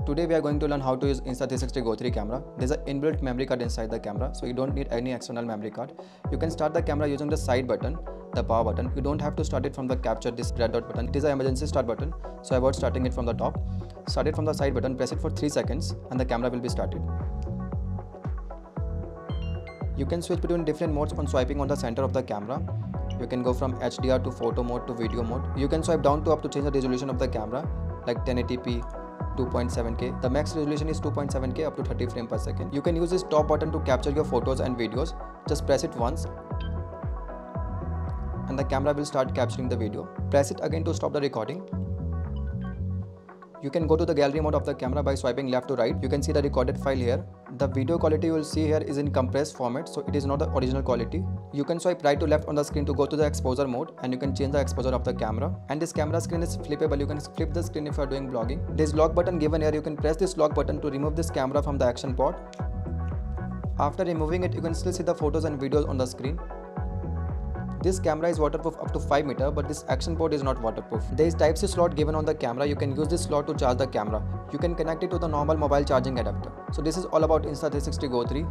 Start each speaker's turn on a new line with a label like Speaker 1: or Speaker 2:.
Speaker 1: Today we are going to learn how to use Insta360 Go 3 camera. There's an inbuilt memory card inside the camera, so you don't need any external memory card. You can start the camera using the side button, the power button. You don't have to start it from the capture this red dot button. It is an emergency start button, so avoid starting it from the top. Start it from the side button, press it for 3 seconds and the camera will be started. You can switch between different modes on swiping on the center of the camera. You can go from HDR to photo mode to video mode. You can swipe down to up to change the resolution of the camera, like 1080p, 2.7K. The max resolution is 2.7K up to 30 frames per second. You can use this top button to capture your photos and videos. Just press it once and the camera will start capturing the video. Press it again to stop the recording. You can go to the gallery mode of the camera by swiping left to right. You can see the recorded file here. The video quality you will see here is in compressed format, so it is not the original quality. You can swipe right to left on the screen to go to the exposure mode, and you can change the exposure of the camera. And this camera screen is flippable. You can flip the screen if you are doing vlogging. There's lock button given here. You can press this lock button to remove this camera from the action pod. After removing it, you can still see the photos and videos on the screen. This camera is waterproof up to 5 meters, but this action port is not waterproof. There is Type-C slot given on the camera. You can use this slot to charge the camera. You can connect it to the normal mobile charging adapter. So this is all about Insta360 Go 3.